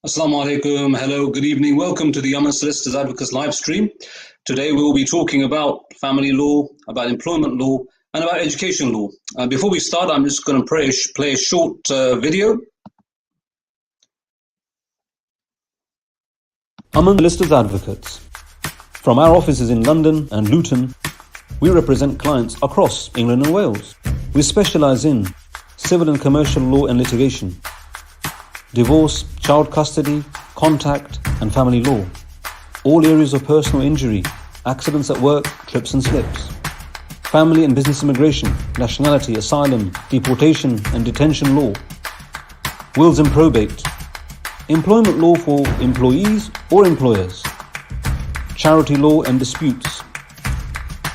Assalamu alaikum. Hello, good evening. Welcome to the Aman Solicitors Advocates live stream. Today we will be talking about family law, about employment law, and about education law. Before we start, I'm just going to play a short video. Aman Solicitors Advocates. From our offices in London and Luton, we represent clients across England and Wales. We specialise in civil and commercial law and litigation, divorce, child custody, contact and family law, all areas of personal injury, accidents at work, trips and slips, family and business immigration, nationality, asylum, deportation and detention law, wills and probate, employment law for employees or employers, charity law and disputes,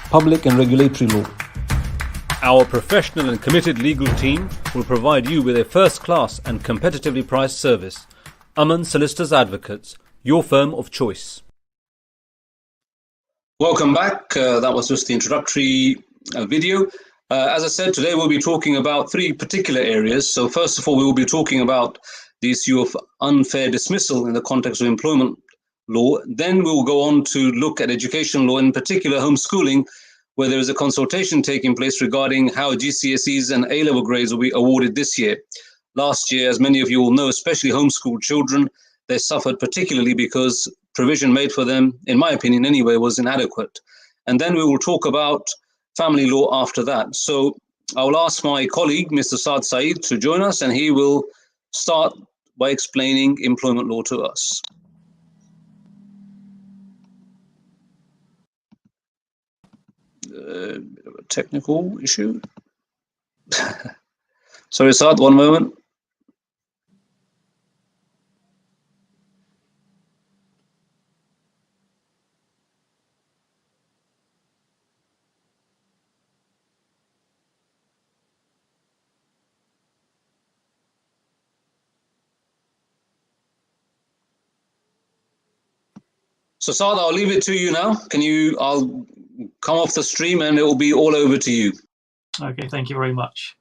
public and regulatory law. Our professional and committed legal team will provide you with a first-class and competitively priced service. Aman Solicitors Advocates, your firm of choice. Welcome back. That was just the introductory video. As I said, today we'll be talking about three particular areas. So first of all, we will be talking about the issue of unfair dismissal in the context of employment law. Then we will go on to look at education law, in particular homeschooling, where there is a consultation taking place regarding how GCSEs and A-level grades will be awarded this year. Last year, as many of you will know, especially homeschooled children, they suffered particularly because provision made for them, in my opinion anyway, was inadequate. And then we will talk about family law after that. So I will ask my colleague, Mr. Saad Saeed, to join us, and he will start by explaining employment law to us. Bit of a technical issue. Sorry, Saad, one moment. So Saad, I'll leave it to you now. I'll come off the stream and it will be all over to you. Okay, thank you very much.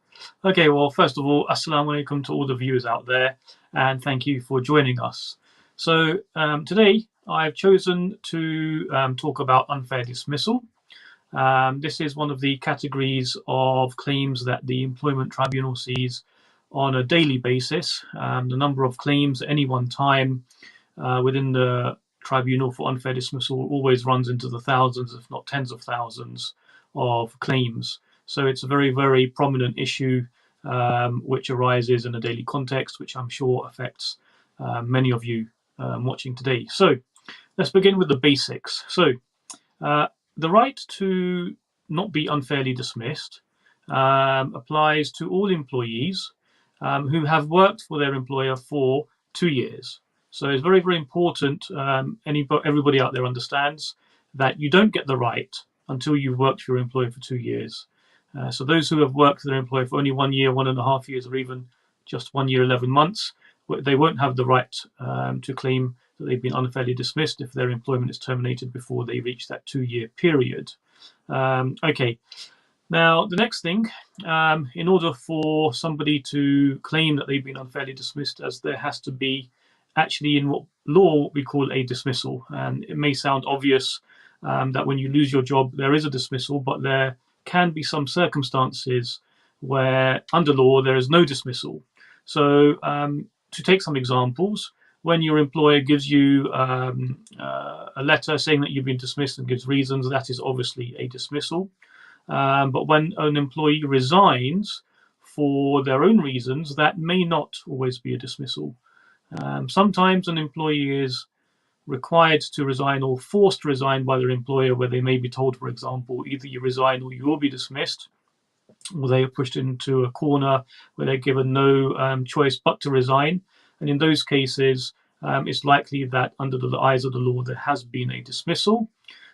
Okay, well, first of all, assalamu alaikum to all the viewers out there, and thank you for joining us. So today I've chosen to talk about unfair dismissal. This is one of the categories of claims that the Employment Tribunal sees on a daily basis. The number of claims at any one time within the tribunal for unfair dismissal always runs into the thousands, if not tens of thousands of claims. So it's a very, very prominent issue which arises in a daily context, which I'm sure affects many of you watching today. So let's begin with the basics. So the right to not be unfairly dismissed applies to all employees who have worked for their employer for 2 years. So it's very, very important everybody out there understands that you don't get the right until you've worked for your employer for 2 years. So those who have worked for their employer for only 1 year, 1.5 years, or even just 1 year, 11 months, they won't have the right to claim that they've been unfairly dismissed if their employment is terminated before they reach that 2-year period. Okay. Now, the next thing, in order for somebody to claim that they've been unfairly dismissed, as there has to be actually in what law we call a dismissal. And it may sound obvious that when you lose your job, there is a dismissal, but there can be some circumstances where under law there is no dismissal. So to take some examples, when your employer gives you a letter saying that you've been dismissed and gives reasons, that is obviously a dismissal. But when an employee resigns for their own reasons, that may not always be a dismissal. Sometimes an employee is required to resign or forced to resign by their employer, where they may be told, for example, either you resign or you will be dismissed, or they are pushed into a corner where they're given no choice but to resign. And in those cases, it's likely that under the eyes of the law, there has been a dismissal.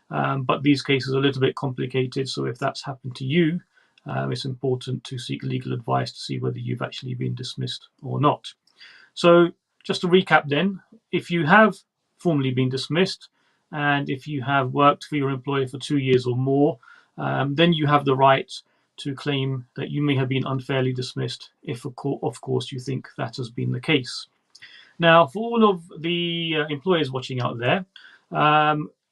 But these cases are a little bit complicated. So if that's happened to you, it's important to seek legal advice to see whether you've actually been dismissed or not. So just to recap then, if you have formally been dismissed and if you have worked for your employer for 2 years or more, then you have the right to claim that you may have been unfairly dismissed if, of course, you think that has been the case. Now, for all of the employers watching out there,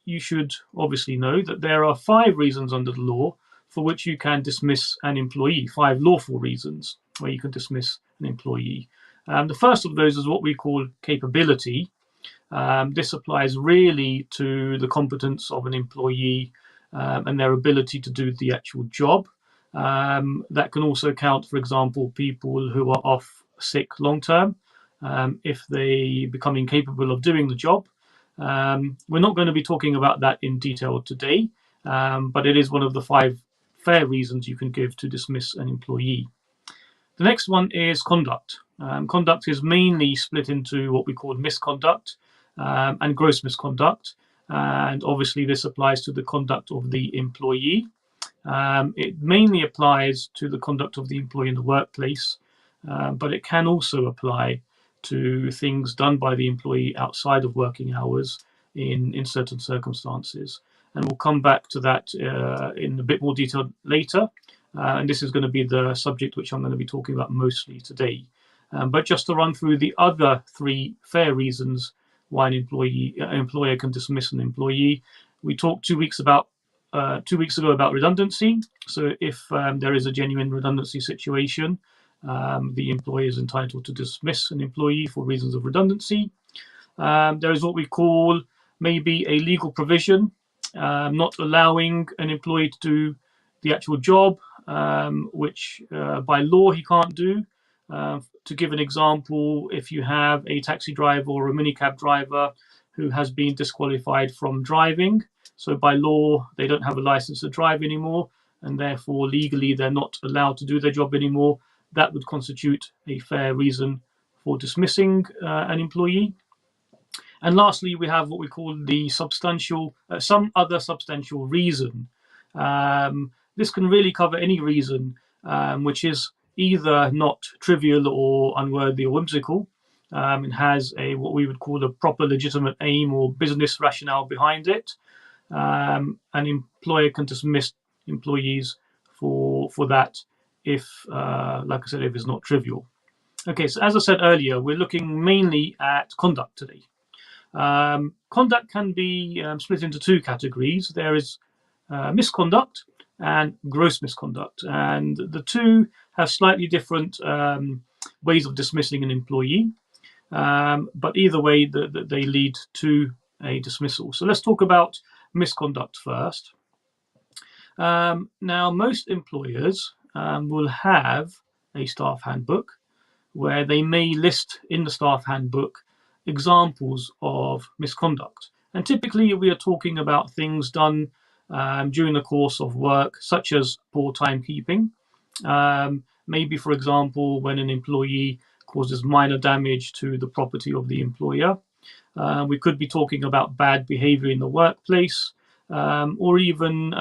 you should obviously know that there are 5 reasons under the law for which you can dismiss an employee, 5 lawful reasons where you can dismiss an employee. The first of those is what we call capability. This applies really to the competence of an employee and their ability to do the actual job. That can also count, for example, people who are off sick long term. If they become incapable of doing the job. We're not going to be talking about that in detail today, but it is one of the 5 fair reasons you can give to dismiss an employee. The next one is conduct. Conduct is mainly split into what we call misconduct and gross misconduct. And obviously, this applies to the conduct of the employee. It mainly applies to the conduct of the employee in the workplace, but it can also apply to things done by the employee outside of working hours in certain circumstances. And we'll come back to that in a bit more detail later. And this is going to be the subject which I'm going to be talking about mostly today. But just to run through the other 3 fair reasons why an employer can dismiss an employee. We talked 2 weeks ago about redundancy. So if there is a genuine redundancy situation, the employer is entitled to dismiss an employee for reasons of redundancy. There is what we call maybe a legal provision, not allowing an employee to do the actual job, which by law he can't do. To give an example, if you have a taxi driver or a minicab driver who has been disqualified from driving, so by law they don't have a license to drive anymore, and therefore legally they're not allowed to do their job anymore, that would constitute a fair reason for dismissing an employee. And lastly, we have what we call the some other substantial reason. This can really cover any reason which is either not trivial or unworthy or whimsical. It has what we would call a proper legitimate aim or business rationale behind it. An employer can dismiss employees for that if, like I said, if it's not trivial. Okay, so as I said earlier, we're looking mainly at conduct today. Conduct can be split into 2 categories. There is misconduct and gross misconduct, and the 2 have slightly different ways of dismissing an employee, but either way they lead to a dismissal. So let's talk about misconduct first. Now, most employers will have a staff handbook where they may list in the staff handbook examples of misconduct. And typically we are talking about things done during the course of work, such as poor timekeeping. Maybe, for example, when an employee causes minor damage to the property of the employer. We could be talking about bad behavior in the workplace, or even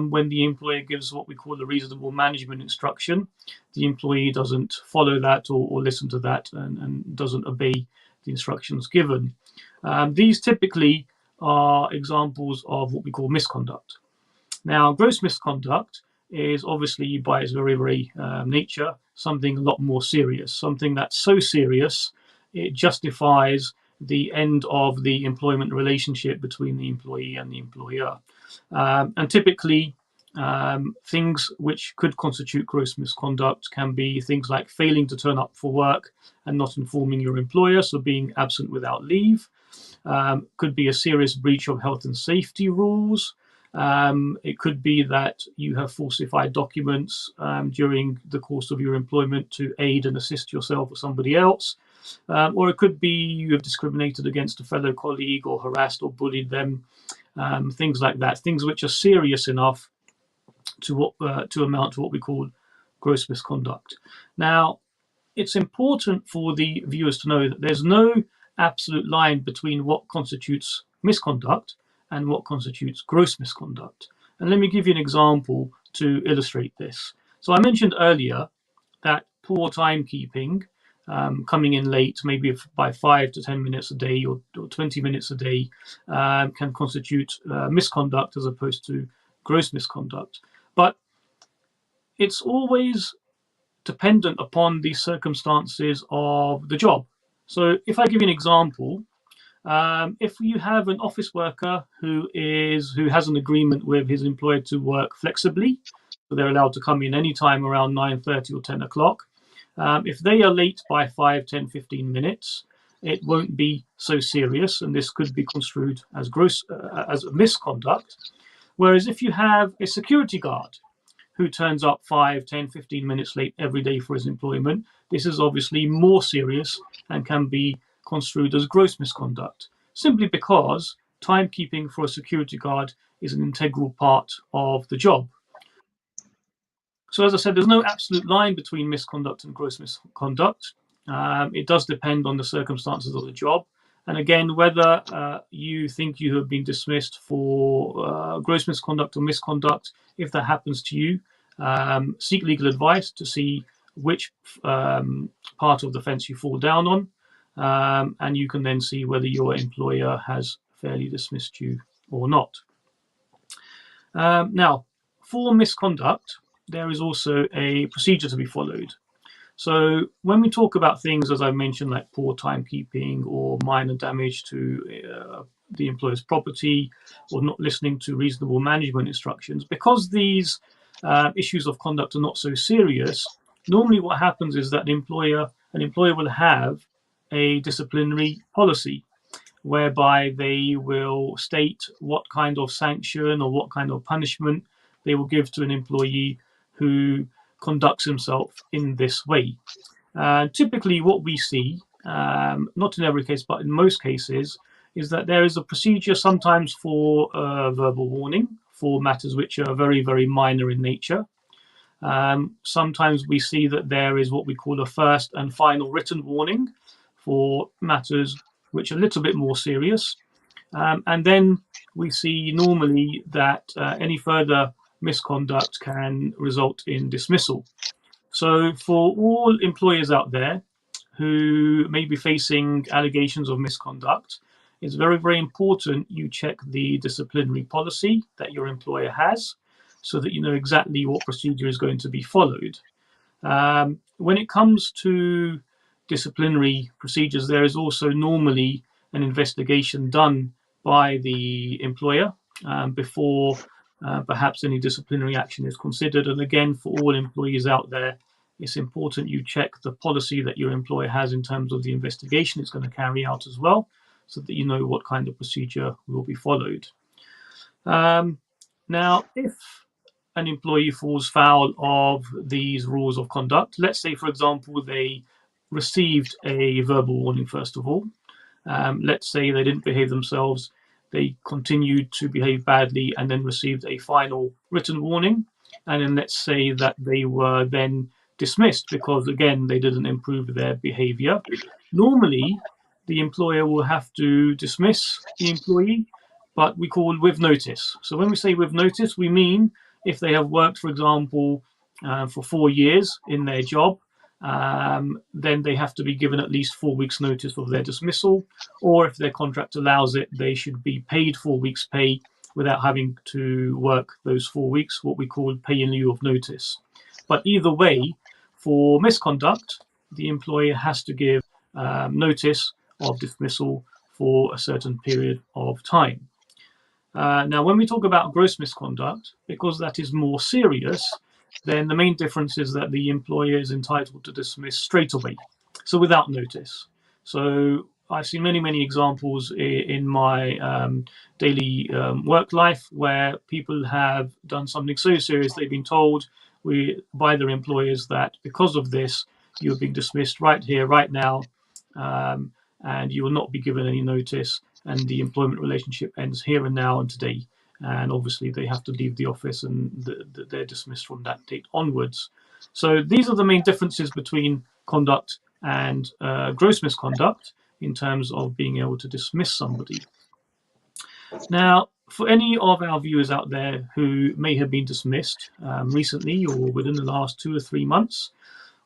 when the employer gives what we call a reasonable management instruction. The employee doesn't follow that or listen to that and doesn't obey the instructions given. These typically are examples of what we call misconduct. Now, gross misconduct is obviously by its very nature something a lot more serious, something that's so serious it justifies the end of the employment relationship between the employee and the employer. And typically, things which could constitute gross misconduct can be things like failing to turn up for work and not informing your employer, so being absent without leave. Could be a serious breach of health and safety rules. It could be that you have falsified documents during the course of your employment to aid and assist yourself or somebody else. Or it could be you have discriminated against a fellow colleague or harassed or bullied them, things like that, things which are serious enough to amount to what we call gross misconduct. Now, it's important for the viewers to know that there's no absolute line between what constitutes misconduct and what constitutes gross misconduct. And let me give you an example to illustrate this. So I mentioned earlier that poor timekeeping, coming in late, maybe by 5 to 10 minutes a day or 20 minutes a day, can constitute misconduct as opposed to gross misconduct. But it's always dependent upon the circumstances of the job. So if I give you an example, if you have an office worker who has an agreement with his employer to work flexibly, so they're allowed to come in anytime around 9:30 or 10 o'clock. If they are late by 5, 10, 15 minutes, it won't be so serious, and this could be construed as as misconduct. Whereas if you have a security guard who turns up 5, 10, 15 minutes late every day for his employment, this is obviously more serious and can be construed as gross misconduct, simply because timekeeping for a security guard is an integral part of the job. So as I said, there's no absolute line between misconduct and gross misconduct. It does depend on the circumstances of the job. And again, whether you think you have been dismissed for gross misconduct or misconduct, if that happens to you, seek legal advice to see which part of the fence you fall down on. And you can then see whether your employer has fairly dismissed you or not. Now, for misconduct, there is also a procedure to be followed. So when we talk about things, as I mentioned, like poor timekeeping or minor damage to the employer's property or not listening to reasonable management instructions, because these issues of conduct are not so serious, normally what happens is that an employer will have a disciplinary policy whereby they will state what kind of sanction or what kind of punishment they will give to an employee who conducts himself in this way. Typically, what we see, not in every case, but in most cases, is that there is a procedure sometimes for verbal warning for matters which are very, very minor in nature. Sometimes we see that there is what we call a first and final written warning for matters which are a little bit more serious. And then we see normally that any further misconduct can result in dismissal. So for all employers out there who may be facing allegations of misconduct, it's very, very important you check the disciplinary policy that your employer has so that you know exactly what procedure is going to be followed. When it comes to disciplinary procedures, there is also normally an investigation done by the employer before perhaps any disciplinary action is considered. And again, for all employees out there, it's important you check the policy that your employer has in terms of the investigation it's going to carry out as well, so that you know what kind of procedure will be followed. Now, if an employee falls foul of these rules of conduct, let's say, for example, they received a verbal warning first of all. Let's say they didn't behave themselves, they continued to behave badly and then received a final written warning. And then let's say that they were then dismissed because, again, they didn't improve their behavior. Normally, the employer will have to dismiss the employee, but we call with notice. So when we say with notice, we mean if they have worked, for example, for 4 years in their job, then they have to be given at least 4 weeks notice of their dismissal, or if their contract allows it, they should be paid 4 weeks pay without having to work those 4 weeks, what we call pay in lieu of notice. But either way, for misconduct, the employer has to give notice of dismissal for a certain period of time. Now, when we talk about gross misconduct, because that is more serious, then the main difference is that the employer is entitled to dismiss straight away, so without notice. So I've seen many, many examples in my daily work life where people have done something so serious they've been told by their employers that because of this, you're being dismissed right here, right now, and you will not be given any notice, and the employment relationship ends here and now and today. And obviously they have to leave the office and they're dismissed from that date onwards. So these are the main differences between conduct and gross misconduct in terms of being able to dismiss somebody. Now, for any of our viewers out there who may have been dismissed recently or within the last 2 or 3 months,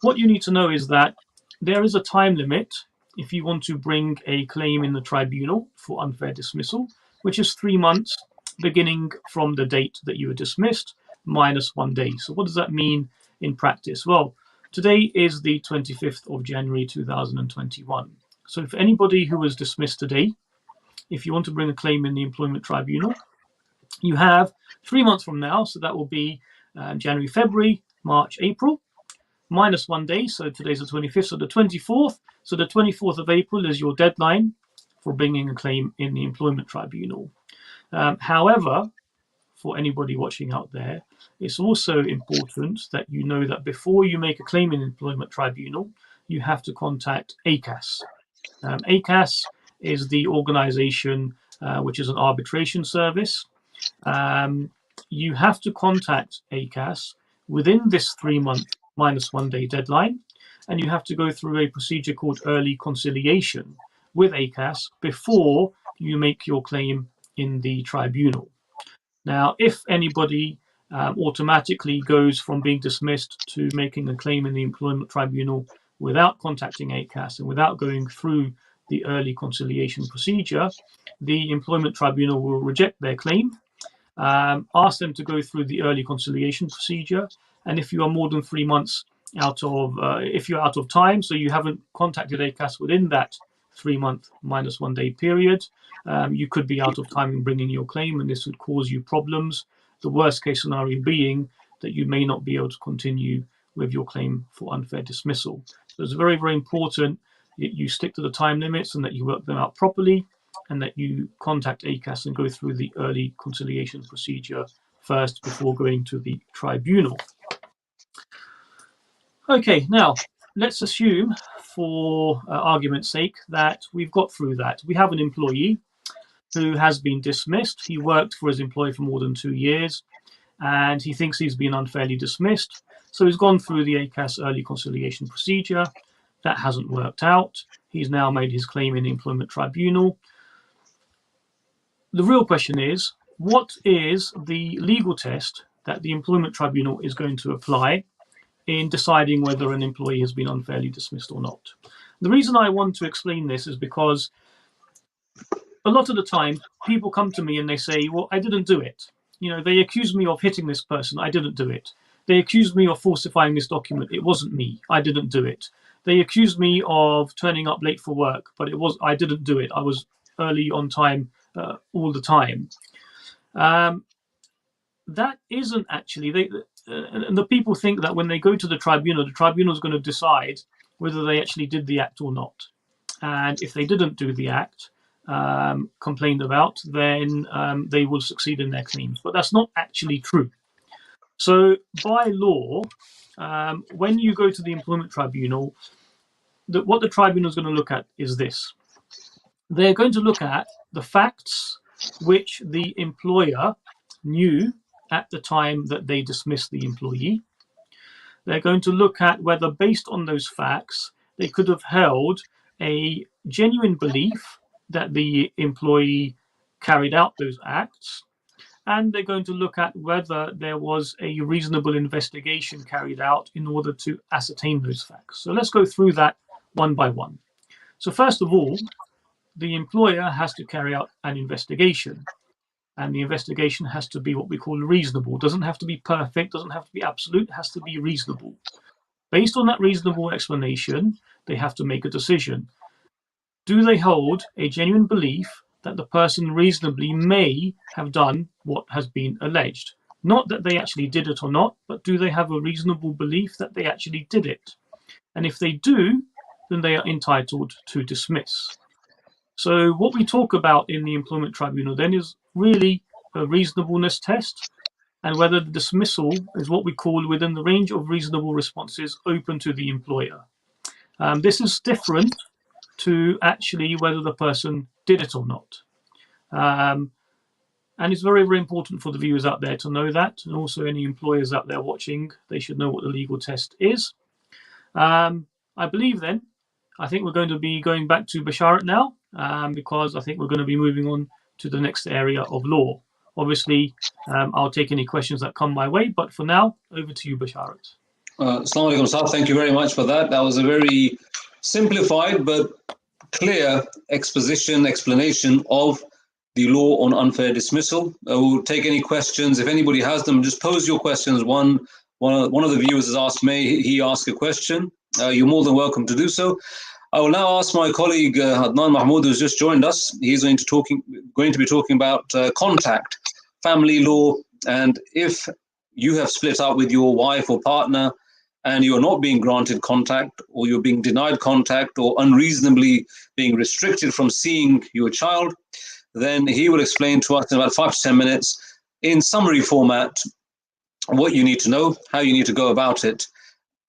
what you need to know is that there is a time limit if you want to bring a claim in the tribunal for unfair dismissal, which is 3 months beginning from the date that you were dismissed minus 1 day. So what does that mean in practice? Well, today is the 25th of January 2021. So for anybody who was dismissed today, if you want to bring a claim in the employment tribunal, you have 3 months from now, so that will be January, February, March, April, minus 1 day, so today's the 25th, so the 24th. So the 24th of April is your deadline for bringing a claim in the employment tribunal. However, for anybody watching out there, it's also important that you know that before you make a claim in the employment tribunal, you have to contact ACAS. ACAS is the organization which is an arbitration service. You have to contact ACAS within this 3 month minus 1 day deadline, and you have to go through a procedure called early conciliation with ACAS before you make your claim in the tribunal. Now, if anybody automatically goes from being dismissed to making a claim in the employment tribunal without contacting ACAS and without going through the early conciliation procedure, the employment tribunal will reject their claim, ask them to go through the early conciliation procedure, and if you are more than 3 months out of, if you're out of time, so you haven't contacted ACAS within that 3 month minus 1 day period, you could be out of time in bringing your claim, and this would cause you problems. The worst case scenario being that you may not be able to continue with your claim for unfair dismissal. So it's very, very important that you stick to the time limits and that you work them out properly, and that you contact ACAS and go through the early conciliation procedure first before going to the tribunal. Okay, now let's assume, for argument's sake, that we've got through that. We have an employee who has been dismissed. He worked for his employer for more than 2 years, and he thinks he's been unfairly dismissed. So he's gone through the ACAS early conciliation procedure. That hasn't worked out. He's now made his claim in the employment tribunal. The real question is, what is the legal test that the employment tribunal is going to apply in deciding whether an employee has been unfairly dismissed or not? The reason I want to explain this is because a lot of the time people come to me and they say, well, I didn't do it. You know, they accuse me of hitting this person. I didn't do it. They accuse me of falsifying this document. It wasn't me. I didn't do it. They accuse me of turning up late for work, but I didn't do it. I was early on time all the time. That isn't actually, the people think that when they go to the tribunal is going to decide whether they actually did the act or not. And if they didn't do the act complained about, then they will succeed in their claims. But that's not actually true. So by law, when you go to the employment tribunal, what the tribunal is going to look at is this. They're going to look at the facts which the employer knew at the time that they dismissed the employee. They're going to look at whether, based on those facts, they could have held a genuine belief that the employee carried out those acts. And they're going to look at whether there was a reasonable investigation carried out in order to ascertain those facts. So let's go through that one by one. So first of all, the employer has to carry out an investigation. And the investigation has to be what we call reasonable. It doesn't have to be perfect, doesn't have to be absolute, it has to be reasonable. Based on that reasonable explanation, they have to make a decision. Do they hold a genuine belief that the person reasonably may have done what has been alleged? Not that they actually did it or not, but do they have a reasonable belief that they actually did it? And if they do, then they are entitled to dismiss. So what we talk about in the employment tribunal then is really a reasonableness test, and whether the dismissal is what we call within the range of reasonable responses open to the employer. This is different to actually whether the person did it or not. And it's very, very important for the viewers out there to know that, and also any employers out there watching, they should know what the legal test is. I believe then, I think we're going to be going back to Basharat now, because I think we're going to be moving on to the next area of law. Obviously, I'll take any questions that come my way, but for now, over to you, Basharat. Assalamu alaikum, sir. Thank you very much for that. That was a very simplified but clear explanation of the law on unfair dismissal. We'll take any questions. If anybody has them, just pose your questions. One of the viewers has asked, may he ask a question? You're more than welcome to do so. I will now ask my colleague Adnan Mahmoud, who's just joined us. He's going to be talking about contact, family law, and if you have split up with your wife or partner and you're not being granted contact, or you're being denied contact, or unreasonably being restricted from seeing your child, then he will explain to us in about 5 to 10 minutes in summary format what you need to know, how you need to go about it.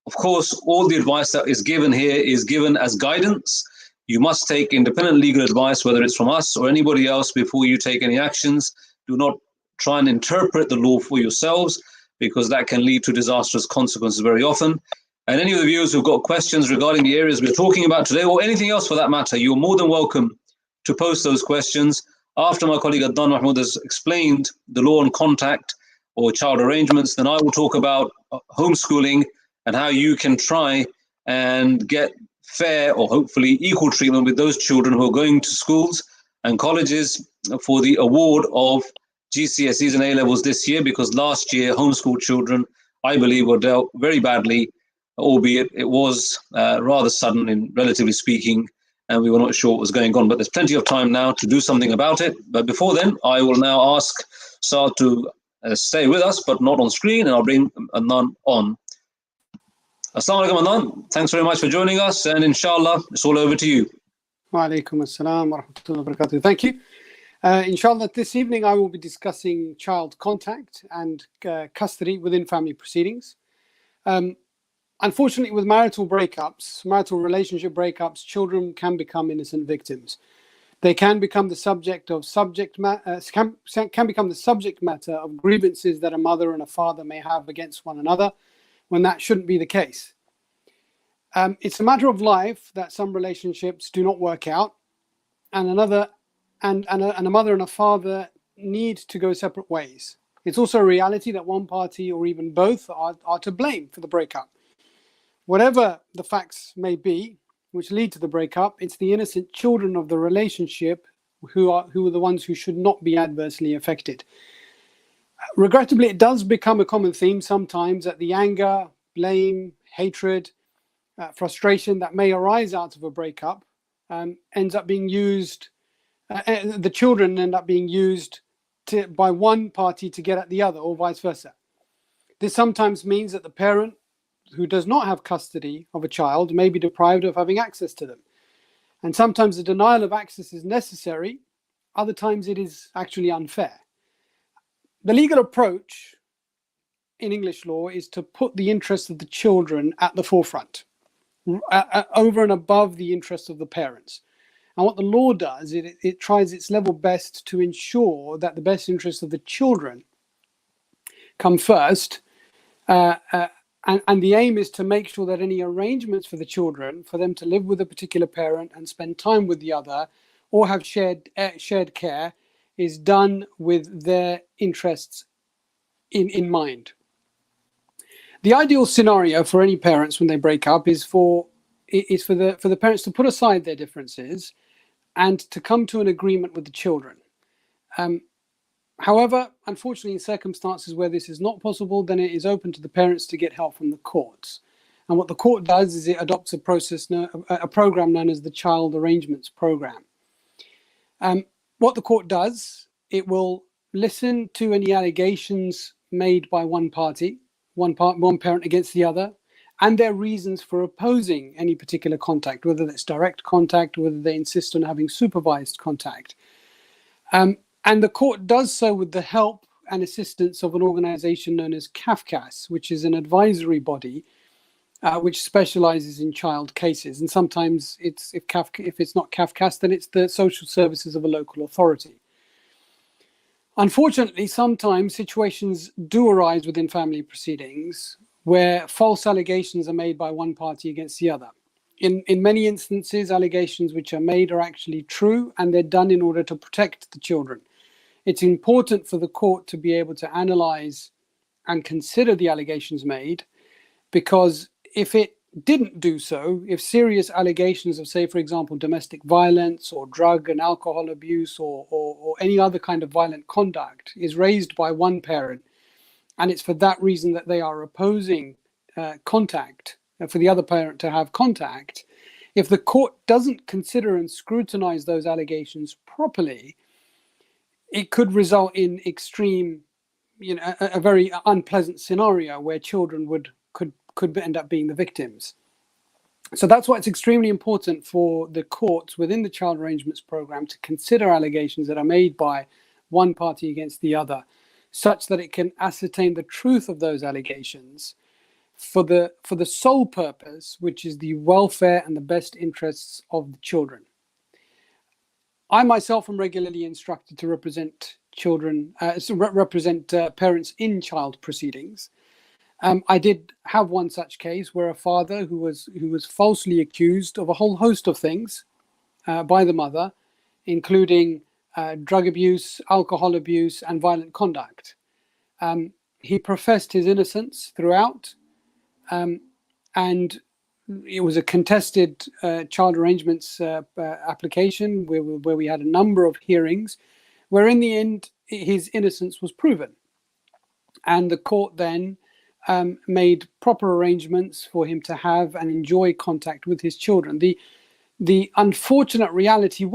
Of course, all the advice that is given here is given as guidance. You must take independent legal advice, whether it's from us or anybody else, before you take any actions. Do not try and interpret the law for yourselves, because that can lead to disastrous consequences very often. And any of the viewers who've got questions regarding the areas we're talking about today, or anything else for that matter, you're more than welcome to post those questions. After my colleague Adnan Mahmoud has explained the law on contact or child arrangements, then I will talk about homeschooling and how you can try and get fair or hopefully equal treatment with those children who are going to schools and colleges for the award of GCSEs and A-levels this year, because last year homeschool children, I believe, were dealt very badly, albeit it was rather sudden, in relatively speaking, and we were not sure what was going on. But there's plenty of time now to do something about it. But before then, I will now ask Saad to stay with us, but not on screen, and I'll bring Adnan on. Assalamu alaikum, Adnan. Thanks very much for joining us, and inshallah, it's all over to you. Wa alaikum assalam wa rahmatullahi wa barakatuh. Thank you. Inshallah, this evening I will be discussing child contact and custody within family proceedings. Unfortunately, with marital relationship breakups, children can become innocent victims. They can become the subject of can become the subject matter of grievances that a mother and a father may have against one another, when that shouldn't be the case. It's a matter of life that some relationships do not work out, and a mother and a father need to go separate ways. It's also a reality that one party or even both are to blame for the breakup. Whatever the facts may be which lead to the breakup, it's the innocent children of the relationship who are the ones who should not be adversely affected. Regrettably, it does become a common theme sometimes that the anger, blame, hatred, frustration that may arise out of a breakup ends up being used. The children end up being used by one party to get at the other, or vice versa. This sometimes means that the parent who does not have custody of a child may be deprived of having access to them. And sometimes the denial of access is necessary. Other times it is actually unfair. The legal approach in English law is to put the interests of the children at the forefront, over and above the interests of the parents. And what the law does, it tries its level best to ensure that the best interests of the children come first. And the aim is to make sure that any arrangements for the children, for them to live with a particular parent and spend time with the other, or have shared care, is done with their interests in mind. The ideal scenario for any parents when they break up is for the parents to put aside their differences and to come to an agreement with the children. However, unfortunately, in circumstances where this is not possible, then it is open to the parents to get help from the courts. And what the court does is it adopts a program known as the Child Arrangements Program. What the court does, it will listen to any allegations made by one party, one parent against the other, and their reasons for opposing any particular contact, whether that's direct contact, whether they insist on having supervised contact. And the court does so with the help and assistance of an organization known as CAFCAS, which is an advisory body which specializes in child cases. And sometimes if it's not CAFCAS, then it's the social services of a local authority. Unfortunately, sometimes situations do arise within family proceedings where false allegations are made by one party against the other. In many instances, allegations which are made are actually true, and they're done in order to protect the children. It's important for the court to be able to analyze and consider the allegations made, because if it didn't do so, if serious allegations of, say, for example, domestic violence or drug and alcohol abuse or any other kind of violent conduct is raised by one parent, and it's for that reason that they are opposing contact, for the other parent to have contact, If the court doesn't consider and scrutinize those allegations properly, it could result in extreme, a very unpleasant scenario where children could end up being the victims. So that's why it's extremely important for the courts within the child arrangements program to consider allegations that are made by one party against the other, such that it can ascertain the truth of those allegations for the sole purpose, which is the welfare and the best interests of the children. I myself am regularly instructed to represent parents in child proceedings. I did have one such case where a father who was falsely accused of a whole host of things by the mother, including drug abuse, alcohol abuse, and violent conduct. He professed his innocence throughout, and it was a contested child arrangements application where we had a number of hearings, where in the end his innocence was proven, and the court then made proper arrangements for him to have and enjoy contact with his children. The unfortunate reality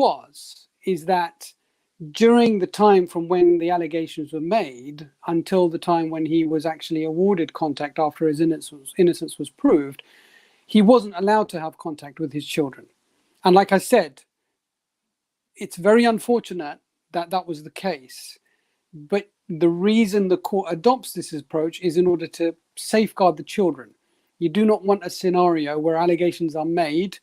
is that during the time from when the allegations were made until the time when he was actually awarded contact after his innocence was proved, he wasn't allowed to have contact with his children. And like I said, it's very unfortunate that that was the case. But the reason the court adopts this approach is in order to safeguard the children. You do not want a scenario where allegations are made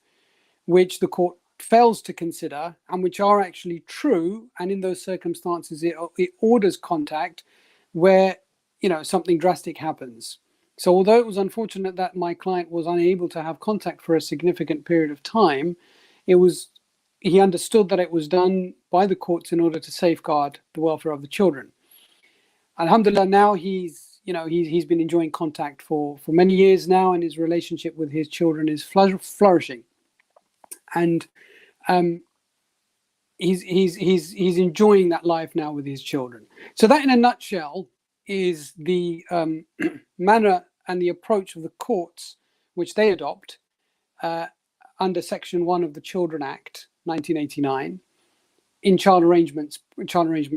which the court fails to consider and which are actually true, and in those circumstances it orders contact where something drastic happens. So although it was unfortunate that my client was unable to have contact for a significant period of time, he understood that it was done by the courts in order to safeguard the welfare of the children. Alhamdulillah, now he's been enjoying contact for many years now, and his relationship with his children is flourishing, and he's enjoying that life now with his children. So that, in a nutshell, is the manner and the approach of the courts which they adopt under Section 1 of the Children Act 1989 in child arrangement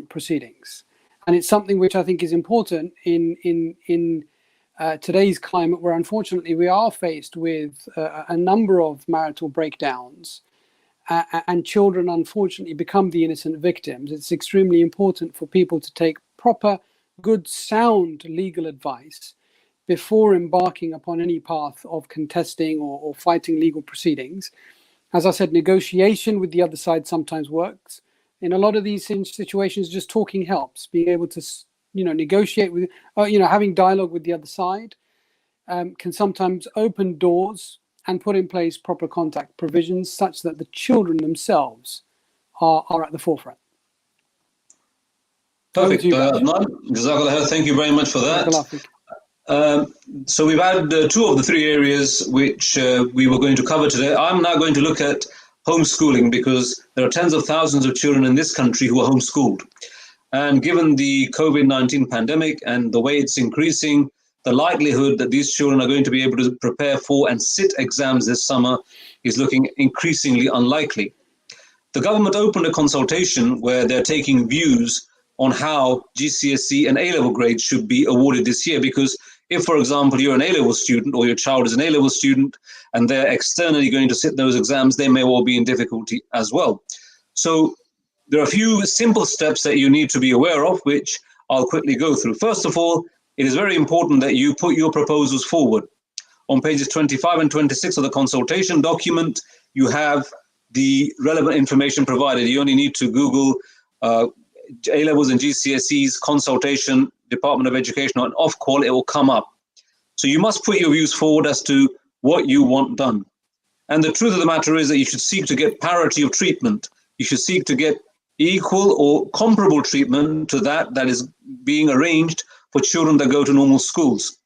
proceedings. And it's something which I think is important in today's climate, where unfortunately we are faced with a number of marital breakdowns, and children unfortunately become the innocent victims. It's extremely important for people to take proper, good, sound legal advice before embarking upon any path of contesting or fighting legal proceedings. As I said, negotiation with the other side sometimes works. In a lot of these situations, just talking helps. Being able to, negotiate with, having dialogue with the other side can sometimes open doors and put in place proper contact provisions such that the children themselves are at the forefront. Perfect. Adnan, Jazakallah khair. Thank you very much for that. So we've had two of the three areas which we were going to cover today. I'm now going to look at homeschooling, because there are tens of thousands of children in this country who are homeschooled. And given the COVID-19 pandemic and the way it's increasing, the likelihood that these children are going to be able to prepare for and sit exams this summer is looking increasingly unlikely. The government opened a consultation where they're taking views on how GCSE and A-level grades should be awarded this year, because if, for example, you're an A-level student or your child is an A-level student and they're externally going to sit those exams, they may well be in difficulty as well. So there are a few simple steps that you need to be aware of, which I'll quickly go through. First of all, it is very important that you put your proposals forward. On pages 25 and 26 of the consultation document, you have the relevant information provided. You only need to Google A-levels and GCSEs consultation, Department of Education on Ofqual, it will come up. So you must put your views forward as to what you want done. And the truth of the matter is that you should seek to get parity of treatment. You should seek to get equal or comparable treatment to that is being arranged for children that go to normal schools.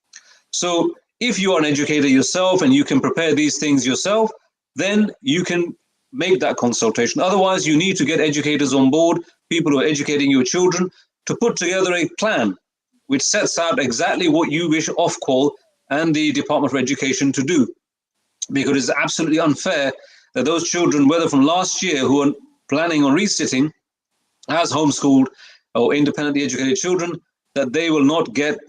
So if you are an educator yourself and you can prepare these things yourself, then you can make that consultation. Otherwise, you need to get educators on board, people who are educating your children, to put together a plan which sets out exactly what you wish Ofqual and the Department of Education to do. Because it's absolutely unfair that those children, whether from last year who are planning on resitting as homeschooled or independently educated children, that they will not get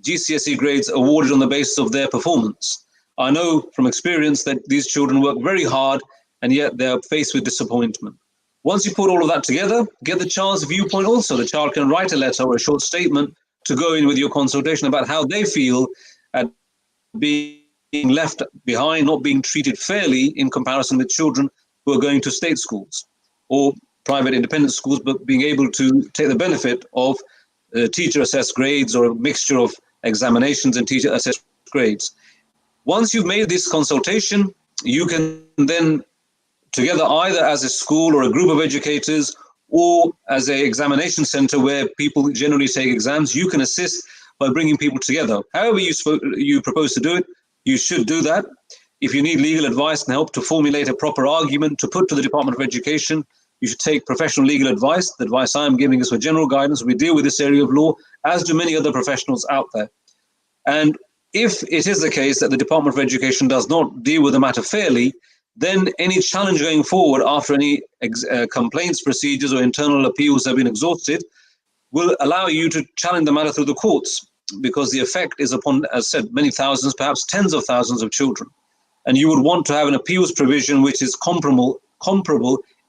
GCSE grades awarded on the basis of their performance. I know from experience that these children work very hard and yet they're faced with disappointment. Once you put all of that together, get the child's viewpoint also. The child can write a letter or a short statement to go in with your consultation about how they feel at being left behind, not being treated fairly in comparison with children who are going to state schools or private independent schools, but being able to take the benefit of teacher-assessed grades or a mixture of examinations and teacher-assessed grades. Once you've made this consultation, you can then, together either as a school or a group of educators or as an examination center where people generally take exams, you can assist by bringing people together. However you propose to do it, you should do that. If you need legal advice and help to formulate a proper argument to put to the Department of Education, you should take professional legal advice. The advice I'm giving is for general guidance. We deal with this area of law, as do many other professionals out there. And if it is the case that the Department of Education does not deal with the matter fairly, then any challenge going forward after any complaints procedures or internal appeals have been exhausted will allow you to challenge the matter through the courts, because the effect is upon, as said, many thousands, perhaps tens of thousands of children. And you would want to have an appeals provision which is comparable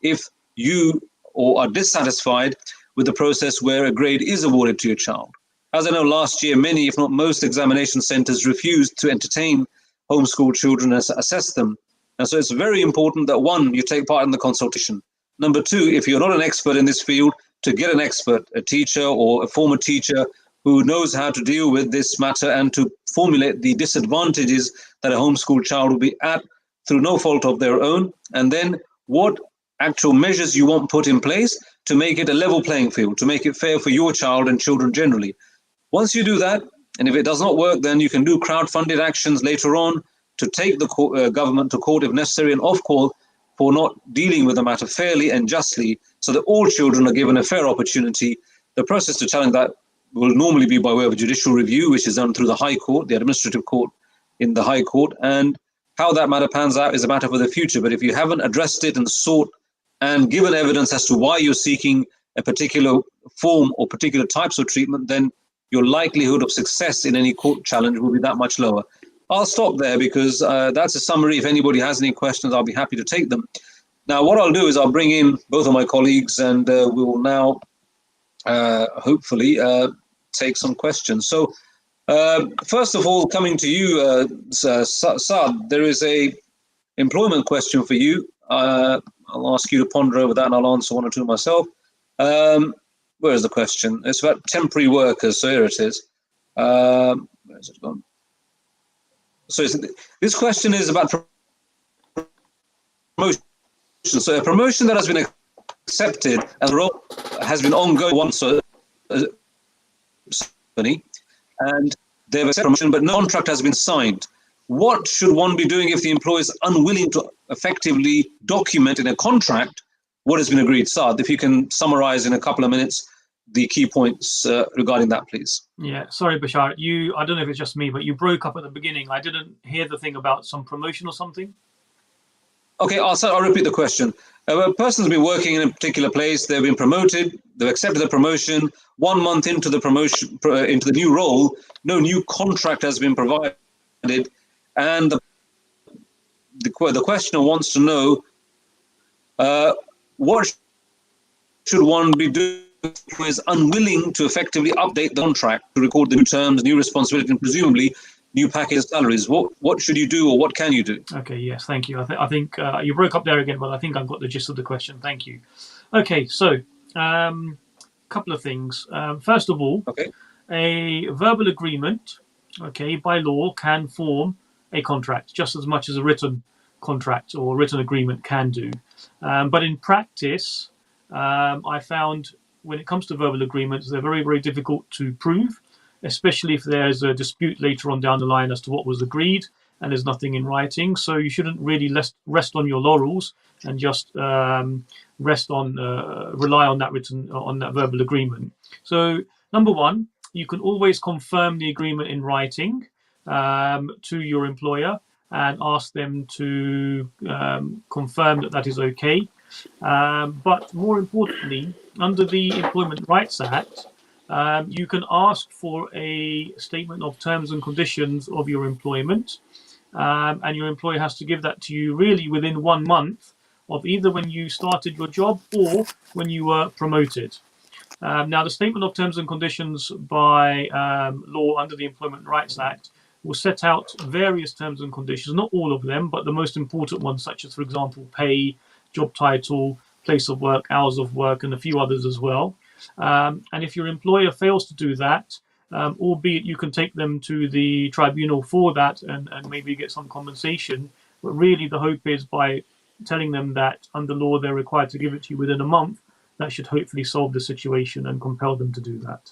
if you or are dissatisfied with the process where a grade is awarded to your child. As I know, last year, many, if not most, examination centers refused to entertain homeschool children and assess them. And so it's very important that, one, you take part in the consultation. Number two, if you're not an expert in this field, to get an expert, a teacher or a former teacher who knows how to deal with this matter and to formulate the disadvantages that a homeschool child will be at through no fault of their own, and then what actual measures you want put in place to make it a level playing field, to make it fair for your child and children generally. Once you do that, and if it does not work, then you can do crowd-funded actions later on to take the government to court if necessary and off call for not dealing with the matter fairly and justly, so that all children are given a fair opportunity. The process to challenge that will normally be by way of a judicial review, which is done through the High Court, the administrative court in the High Court. And how that matter pans out is a matter for the future. But if you haven't addressed it and sought and given evidence as to why you're seeking a particular form or particular types of treatment, then your likelihood of success in any court challenge will be that much lower. I'll stop there because that's a summary. If anybody has any questions, I'll be happy to take them. Now, what I'll do is I'll bring in both of my colleagues and we will now hopefully take some questions. So first of all, coming to you, Saad, there is a employment question for you. I'll ask you to ponder over that and I'll answer one or two myself. Where is the question? It's about temporary workers. So here it is. Where's it gone? So this question is about promotion. So a promotion that has been accepted and the role has been ongoing once, and they've accepted promotion, but no contract has been signed. What should one be doing if the employer is unwilling to effectively document in a contract what has been agreed? Saad, if you can summarize in a couple of minutes the key points regarding that, please. Yeah, sorry, Bashar. I don't know if it's just me, but you broke up at the beginning. I didn't hear the thing about some promotion or something. Okay, I'll repeat the question. A person's been working in a particular place, they've been promoted, they've accepted the promotion. 1 month into the promotion, into the new role, no new contract has been provided, and the questioner wants to know what should one be doing who is unwilling to effectively update the contract to record the new terms, new responsibility, and presumably new package salaries. What should you do or what can you do? Okay, yes, thank you. I think you broke up there again, but I think I've got the gist of the question. Thank you. Okay, so couple of things. First of all, a verbal agreement, by law can form a contract just as much as a written contract or written agreement can do. But in practice, I found when it comes to verbal agreements, they're very, very difficult to prove, especially if there's a dispute later on down the line as to what was agreed and there's nothing in writing. So you shouldn't really rest on your laurels and just rely on that verbal agreement. So number one, you can always confirm the agreement in writing to your employer. and ask them to confirm that that is okay. But more importantly, under the Employment Rights Act, you can ask for a statement of terms and conditions of your employment, and your employer has to give that to you really within 1 month of either when you started your job or when you were promoted. Now, the Statement of Terms and Conditions by law under the Employment Rights Act will set out various terms and conditions, not all of them, but the most important ones, such as, for example, pay, job title, place of work, hours of work, and a few others as well. And if your employer fails to do that, albeit you can take them to the tribunal for that and maybe get some compensation, but really the hope is by telling them that under law they're required to give it to you within a month, that should hopefully solve the situation and compel them to do that.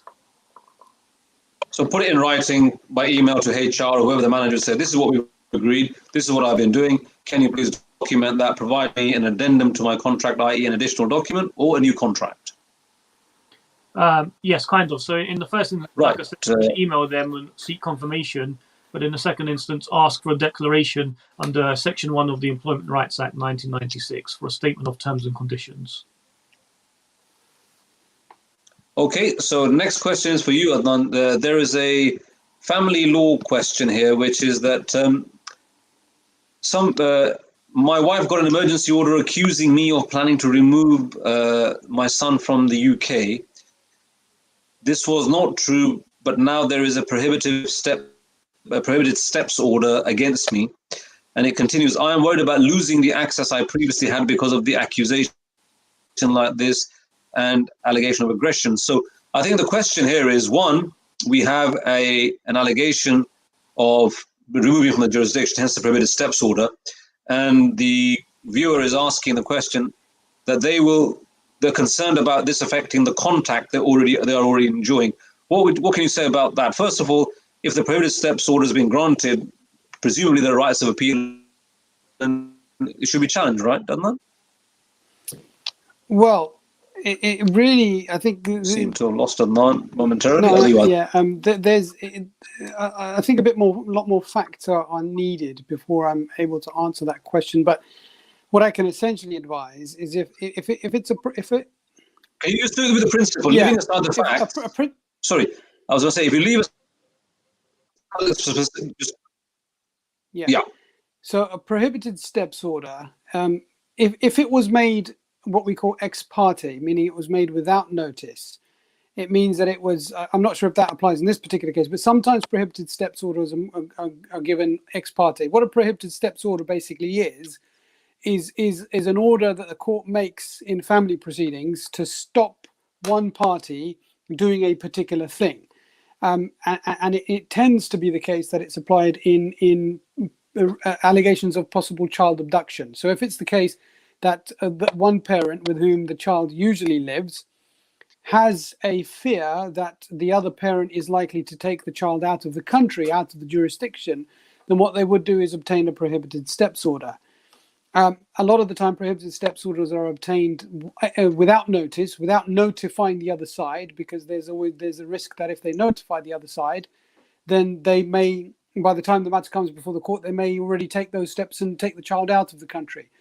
So put it in writing by email to HR or whoever the manager said, this is what we've agreed, this is what I've been doing, can you please document that, provide me an addendum to my contract, i.e. an additional document or a new contract? Yes, kind of. So in the first instance, right. Like I said, email them and seek confirmation, but in the second instance, ask for a declaration under Section 1 of the Employment Rights Act 1996 for a statement of terms and conditions. Okay, so next question is for you, Adnan. There is a family law question here, which is that my wife got an emergency order accusing me of planning to remove my son from the UK. This was not true, but now there is a prohibited steps order against me. And it continues, I am worried about losing the access I previously had because of the accusation like this and allegation of aggression. So I think the question here is, one, we have an allegation of removing from the jurisdiction, hence the prohibited steps order. And the viewer is asking the question that they're concerned about this affecting the contact they are already enjoying. What can you say about that? First of all, if the prohibited steps order has been granted, presumably there are rights of appeal and it should be challenged, right? Doesn't it? Well, it really, I think, seem to have lost a momentarily. No, yeah, I think a lot more facts are needed before I'm able to answer that question. But what I can essentially advise is if it. Can you just do it with the principle, leaving aside the facts? Sorry, I was going to say, if you leave yeah. So a prohibited steps order, if it was made what we call ex parte, meaning it was made without notice, it means that it was, I'm not sure if that applies in this particular case, but sometimes prohibited steps orders are given ex parte. What a prohibited steps order basically is an order that the court makes in family proceedings to stop one party doing a particular thing. And it tends to be the case that it's applied in allegations of possible child abduction. So if it's the case that one parent with whom the child usually lives has a fear that the other parent is likely to take the child out of the country, out of the jurisdiction, then what they would do is obtain a prohibited steps order. A lot of the time, prohibited steps orders are obtained without notice, without notifying the other side, because there's a risk that if they notify the other side, then they may, by the time the matter comes before the court, they may already take those steps and take the child out of the country.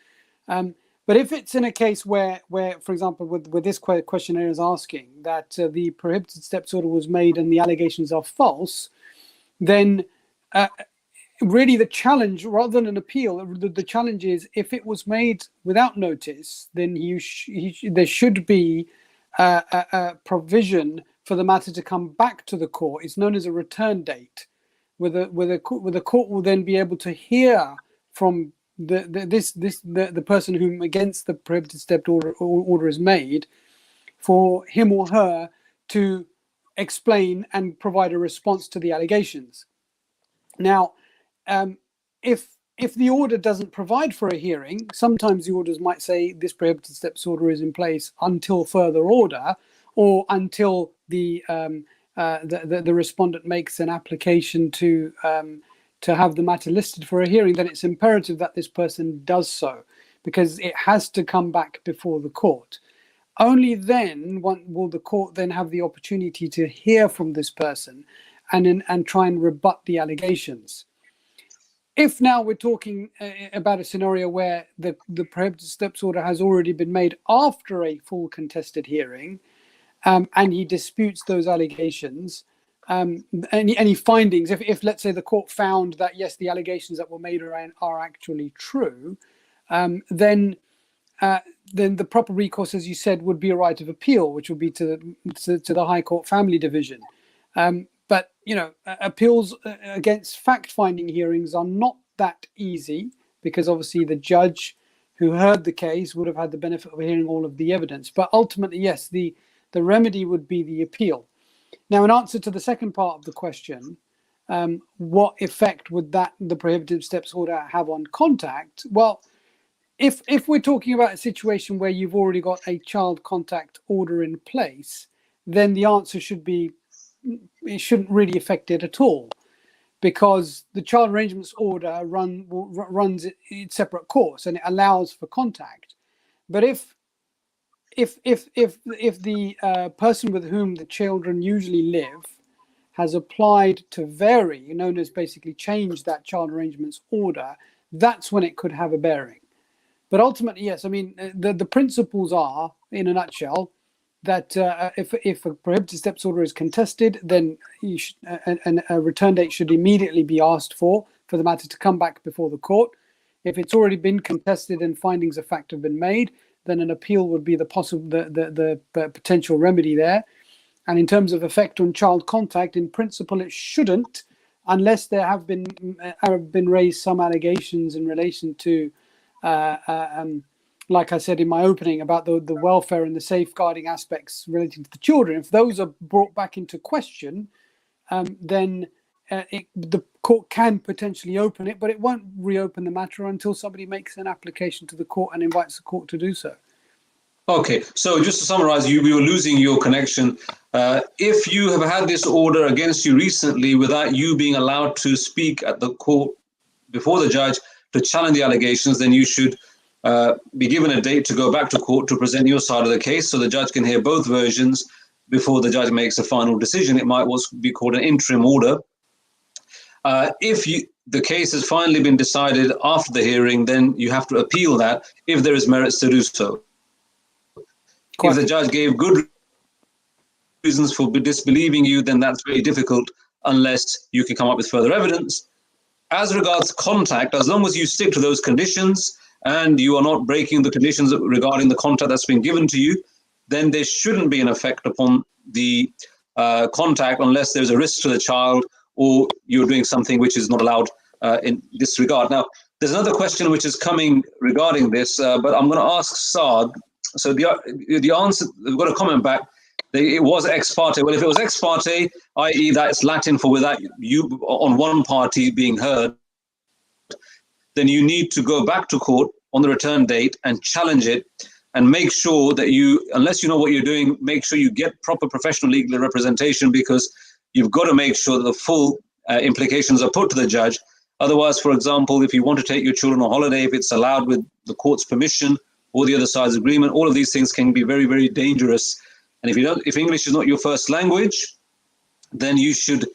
But if it's in a case where, for example, with this questionnaire is asking that the prohibited steps order was made and the allegations are false, then really the challenge, rather than an appeal, the challenge is if it was made without notice, then there should be a provision for the matter to come back to the court. It's known as a return date, where the court will then be able to hear from the person whom against the prohibited step order is made, for him or her to explain and provide a response to the allegations. Now, if the order doesn't provide for a hearing, sometimes the orders might say this prohibited steps order is in place until further order, or until the respondent makes an application to have the matter listed for a hearing. Then it's imperative that this person does so, because it has to come back before the court. Only then will the court then have the opportunity to hear from this person and try and rebut the allegations. If now we're talking about a scenario where the prohibited steps order has already been made after a full contested hearing, and he disputes those allegations, any findings, if let's say the court found that yes, the allegations that were made are actually true, then the proper recourse, as you said, would be a right of appeal, which would be to the High Court Family Division. But appeals against fact-finding hearings are not that easy, because obviously the judge who heard the case would have had the benefit of hearing all of the evidence. But ultimately, yes, the remedy would be the appeal. Now, in answer to the second part of the question, what effect would the prohibitive steps order have on contact? Well, if we're talking about a situation where you've already got a child contact order in place, then the answer should be it shouldn't really affect it at all, because the child arrangements order runs its separate course and it allows for contact. But if the person with whom the children usually live has applied to vary, known as basically change that child arrangements order, that's when it could have a bearing. But ultimately, yes, I mean, the principles are, in a nutshell, that if a prohibited steps order is contested, then a return date should immediately be asked for the matter to come back before the court. If it's already been contested and findings of fact have been made, then an appeal would be the potential remedy there. And in terms of effect on child contact, in principle, it shouldn't, unless there have been raised some allegations in relation to, like I said in my opening, about the welfare and the safeguarding aspects relating to the children. If those are brought back into question, then the court can potentially open it, but it won't reopen the matter until somebody makes an application to the court and invites the court to do so. Okay, so just to summarize, we were losing your connection. If you have had this order against you recently without you being allowed to speak at the court before the judge to challenge the allegations, then you should be given a date to go back to court to present your side of the case, so the judge can hear both versions before the judge makes a final decision. It might also be called an interim order. If the case has finally been decided after the hearing, then you have to appeal that if there is merits to do so. If the judge gave good reasons for disbelieving you, then that's very difficult unless you can come up with further evidence. As regards contact, as long as you stick to those conditions and you are not breaking the conditions regarding the contact that's been given to you, then there shouldn't be an effect upon the contact unless there's a risk to the child or you're doing something which is not allowed in this regard. Now, there's another question which is coming regarding this, but I'm going to ask Saad. So the answer, we've got a comment back. It was ex parte. Well, if it was ex parte, i.e. that's Latin for without you on one party being heard, then you need to go back to court on the return date and challenge it and make sure that you, unless you know what you're doing, make sure you get proper professional legal representation, because you've got to make sure that the full implications are put to the judge. Otherwise, for example, if you want to take your children on holiday, if it's allowed with the court's permission or the other side's agreement, all of these things can be very, very dangerous. And if English is not your first language, then you should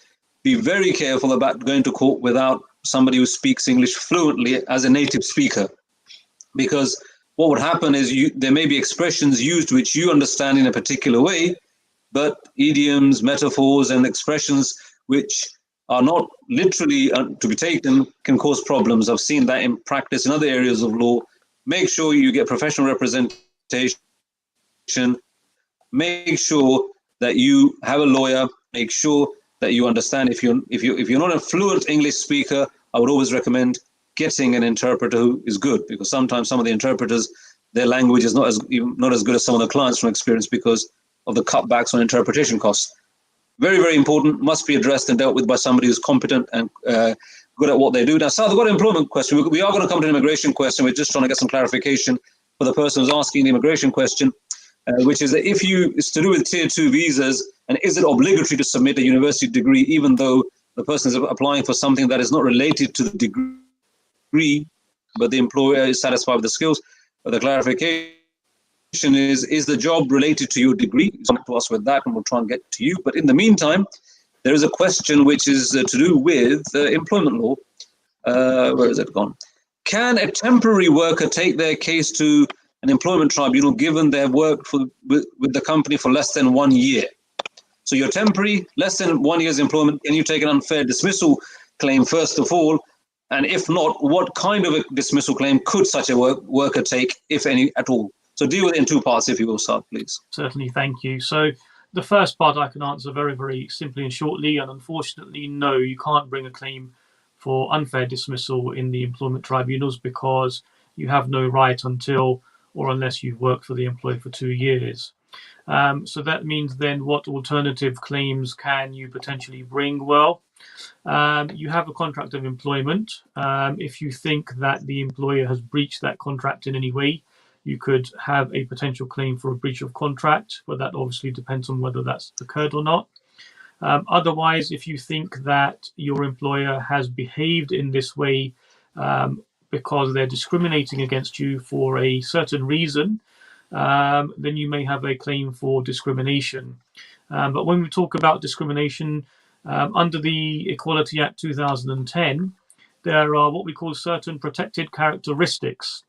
be very careful about going to court without somebody who speaks English fluently as a native speaker. Because what would happen is there may be expressions used which you understand in a particular way, but idioms, metaphors, and expressions which are not literally to be taken can cause problems. I've seen that in practice in other areas of law. Make sure you get professional representation. Make sure that you have a lawyer. Make sure that you understand. If you're not a fluent English speaker, I would always recommend getting an interpreter who is good, because sometimes some of the interpreters, their language is not as good as some of the clients from experience because of the cutbacks on interpretation costs. Very, very important, must be addressed and dealt with by somebody who's competent and good at what they do. Now, Saad, I've got an employment question. We are going to come to an immigration question. We're just trying to get some clarification for the person who's asking the immigration question, which is that it's to do with tier 2 visas, and is it obligatory to submit a university degree even though the person is applying for something that is not related to the degree, but the employer is satisfied with the skills? But the clarification is the job related to your degree? Come to us with that and we'll try and get to you. But in the meantime, there is a question which is to do with employment law. where is it gone? Can a temporary worker take their case to an employment tribunal given they have worked with the company for less than 1 year? So you're temporary, less than 1 year's employment. Can you take an unfair dismissal claim first of all? And if not, what kind of a dismissal claim could such a worker take, if any at all? So deal with it in two parts, if you will, start, please. Certainly, thank you. So the first part I can answer very, very simply and shortly. And unfortunately, no, you can't bring a claim for unfair dismissal in the employment tribunals because you have no right until or unless you've worked for the employer for 2 years. So that means then what alternative claims can you potentially bring? Well, you have a contract of employment. If you think that the employer has breached that contract in any way, you could have a potential claim for a breach of contract, but that obviously depends on whether that's occurred or not. Otherwise, if you think that your employer has behaved in this way because they're discriminating against you for a certain reason, then you may have a claim for discrimination. But when we talk about discrimination, under the Equality Act 2010, there are what we call certain protected characteristics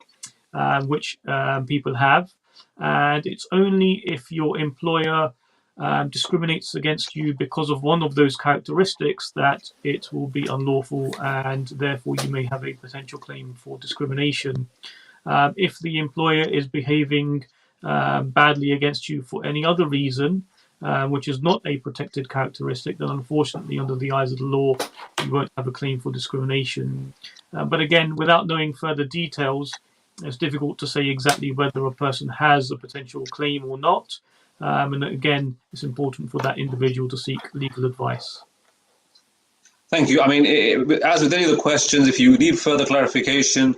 which people have. And it's only if your employer discriminates against you because of one of those characteristics that it will be unlawful, and therefore you may have a potential claim for discrimination. If the employer is behaving badly against you for any other reason, which is not a protected characteristic, then unfortunately, under the eyes of the law, you won't have a claim for discrimination. But again, without knowing further details, it's difficult to say exactly whether a person has a potential claim or not. And again, it's important for that individual to seek legal advice. Thank you. I mean, as with any of the questions, if you need further clarification,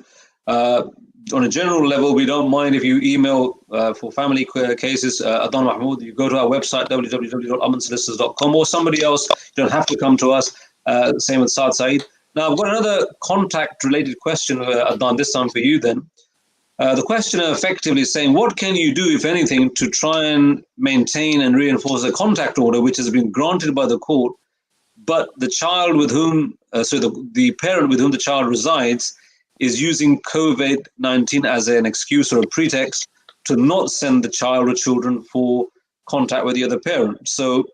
on a general level, we don't mind if you email for family cases, Adnan Mahmood. You go to our website, www.amansolicitors.com, or somebody else. You don't have to come to us. Same with Saad Saeed. Now, I've got another contact-related question, Adnan, this time for you then. The questioner effectively is saying, what can you do, if anything, to try and maintain and reinforce a contact order which has been granted by the court, but the child with whom, the parent with whom the child resides is using COVID-19 as an excuse or a pretext to not send the child or children for contact with the other parent? So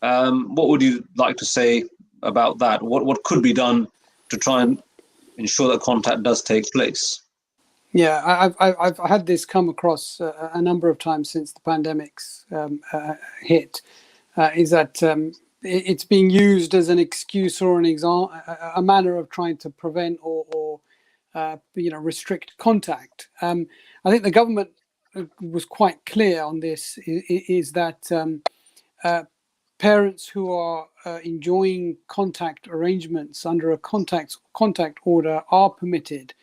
what would you like to say about that? What could be done to try and ensure that contact does take place? Yeah, I've had this come across a number of times since the pandemic's hit, is that it's being used as an excuse or a manner of trying to prevent or restrict contact. I think the government was quite clear on this, is that parents who are enjoying contact arrangements under a contact order are permitted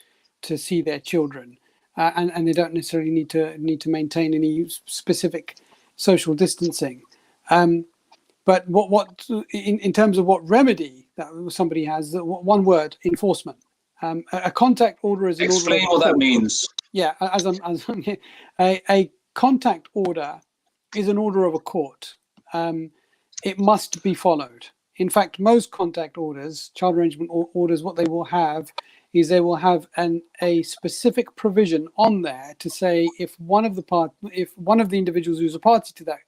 to see their children, and they don't necessarily need to maintain any specific social distancing. But what in terms of what remedy that somebody has, one word: enforcement. A contact order is an Explain order. What that means. Yeah, a contact order is an order of a court. It must be followed. In fact, most contact orders, child arrangement orders, what they will have is they will have a specific provision on there to say if one of the individuals who's a party to that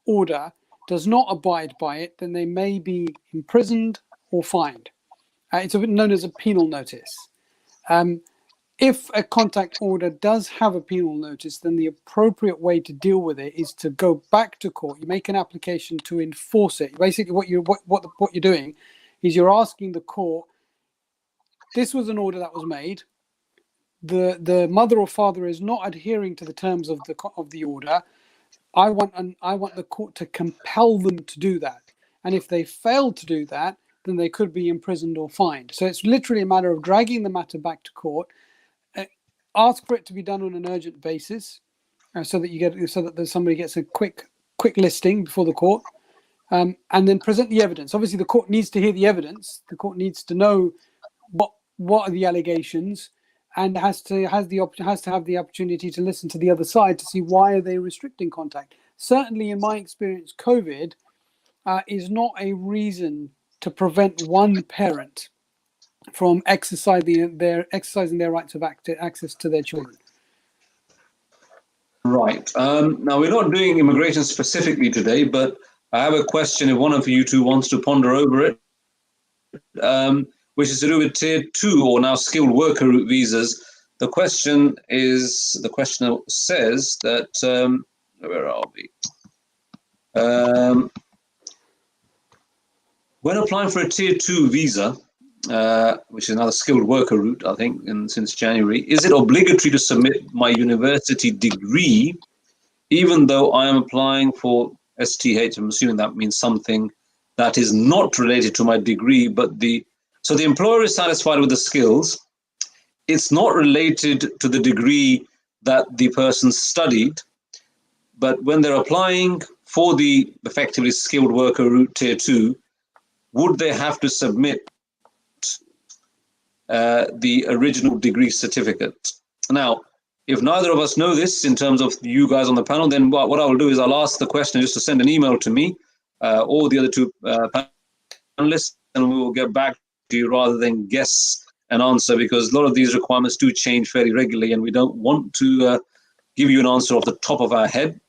order does not abide by it, then they may be imprisoned or fined. It's known as a penal notice. If a contact order does have a penal notice, then the appropriate way to deal with it is to go back to court. You make an application to enforce it. Basically, what you're doing is you're asking the court, this was an order that was made. The mother or father is not adhering to the terms of the order. I want the court to compel them to do that. And if they fail to do that, then they could be imprisoned or fined. So it's literally a matter of dragging the matter back to court. Ask for it to be done on an urgent basis, so that somebody gets a quick listing before the court, and then present the evidence. Obviously, the court needs to hear the evidence. The court needs to know what are the allegations, and has to have the opportunity to listen to the other side to see why are they restricting contact. Certainly, in my experience, COVID is not a reason to prevent one parent from exercising their rights of access to their children? Right. Now, we're not doing immigration specifically today, but I have a question if one of you two wants to ponder over it, which is to do with Tier 2 or now skilled worker route visas. The questioner says that, where are we? When applying for a Tier 2 visa, which is another skilled worker route, I think, since January, is it obligatory to submit my university degree, even though I am applying for STH? I'm assuming that means something that is not related to my degree, but so the employer is satisfied with the skills. It's not related to the degree that the person studied, but when they're applying for the effectively skilled worker route Tier 2, would they have to submit the original degree certificate? Now, if neither of us know this in terms of you guys on the panel, then what I will do is I'll ask the question just to send an email to me or the other two panelists, and we will get back to you rather than guess an answer, because a lot of these requirements do change fairly regularly, and we don't want to give you an answer off the top of our head,